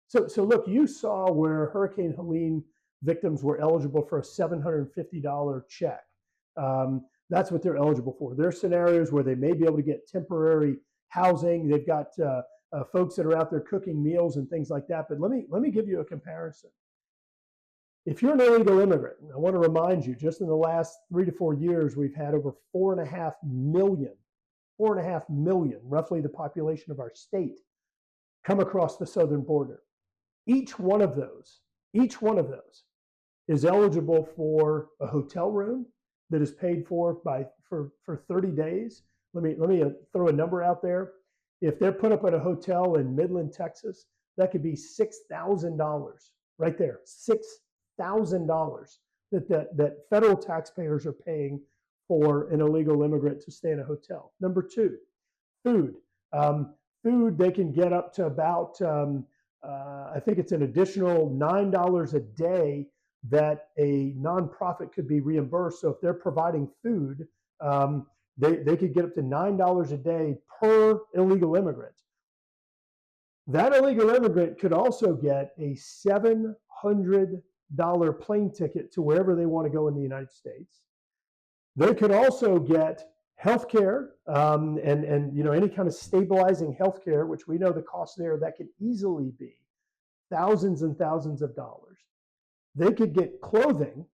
So look, you saw where Hurricane Helene victims were eligible for a $750 check. That's what they're eligible for. There are scenarios where they may be able to get temporary housing. They've got folks that are out there cooking meals and things like that. But let me give you a comparison. If you're an illegal immigrant, I want to remind you, just in the last 3 to 4 years, we've had over 4.5 million, roughly the population of our state, come across the southern border. Each one of those is eligible for a hotel room that is paid for for 30 days. Let me throw a number out there. If they're put up at a hotel in Midland, Texas, that could be $6,000 right there. $6,000 that federal taxpayers are paying for an illegal immigrant to stay in a hotel. Number two, food. Food, they can get up to about, I think it's an additional $9 a day that a nonprofit could be reimbursed. So if they're providing food, they could get up to $9 a day per illegal immigrant. That illegal immigrant could also get a $700 plane ticket to wherever they want to go in the United States. They could also get health care and any kind of stabilizing health care, which we know the cost there, that could easily be thousands and thousands of dollars. They could get clothing,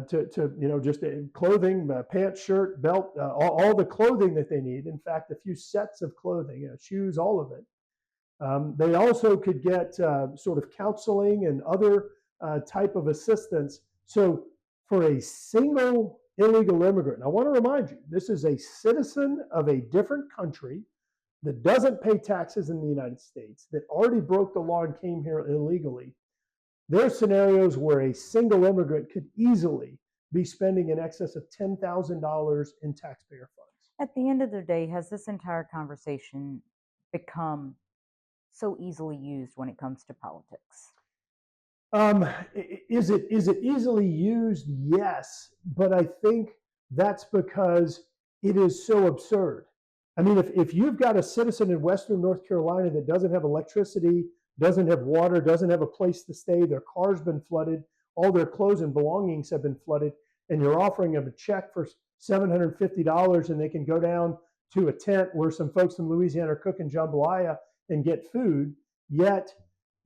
just clothing, pants, shirt, belt, all the clothing that they need. In fact, a few sets of clothing, shoes, all of it. They also could get sort of counseling and other type of assistance. So for a single illegal immigrant, I want to remind you, this is a citizen of a different country that doesn't pay taxes in the United States, that already broke the law and came here illegally. There are scenarios where a single immigrant could easily be spending in excess of $10,000 in taxpayer funds. At the end of the day, has this entire conversation become so easily used when it comes to politics? Is it easily used? Yes, but I think that's because it is so absurd. I mean, if you've got a citizen in Western North Carolina that doesn't have electricity, doesn't have water, doesn't have a place to stay, their car's been flooded, all their clothes and belongings have been flooded, and you're offering them a check for $750 and they can go down to a tent where some folks in Louisiana are cooking jambalaya and get food, yet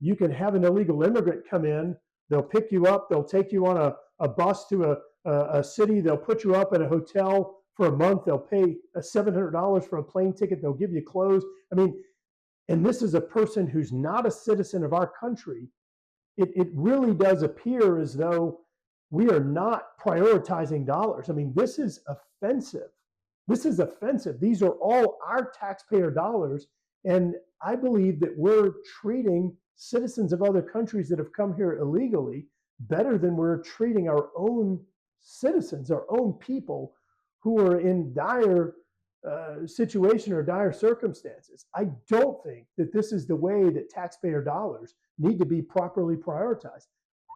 you can have an illegal immigrant come in, they'll pick you up, they'll take you on a bus to a city, they'll put you up at a hotel for a month, they'll pay $700 for a plane ticket, they'll give you clothes. I mean, and this is a person who's not a citizen of our country. It really does appear as though we are not prioritizing dollars. I mean, this is offensive. This is offensive. These are all our taxpayer dollars. And I believe that we're treating citizens of other countries that have come here illegally better than we're treating our own citizens, our own people who are in dire situation or dire circumstances. I don't think that this is the way that taxpayer dollars need to be properly prioritized.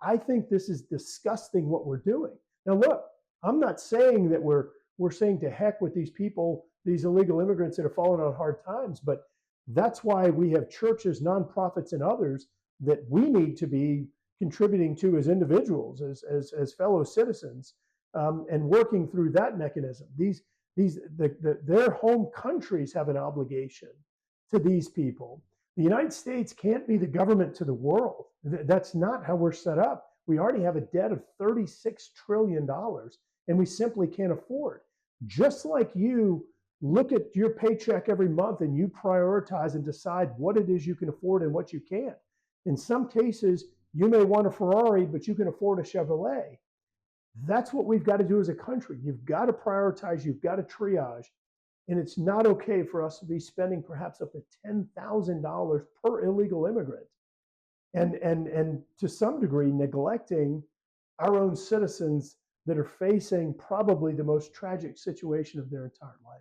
I think this is disgusting what we're doing. Now, look, I'm not saying that we're saying to heck with these people, these illegal immigrants that are falling on hard times, but that's why we have churches, nonprofits, and others that we need to be contributing to as individuals, as fellow citizens, and working through that mechanism. Their home countries have an obligation to these people. The United States can't be the government to the world. That's not how we're set up. We already have a debt of $36 trillion, and we simply can't afford. Just like you look at your paycheck every month and you prioritize and decide what it is you can afford and what you can't. In some cases, you may want a Ferrari, but you can afford a Chevrolet. That's what we've got to do as a country. You've got to prioritize, you've got to triage, and it's not okay for us to be spending perhaps up to $10,000 per illegal immigrant and to some degree neglecting our own citizens that are facing probably the most tragic situation of their entire life.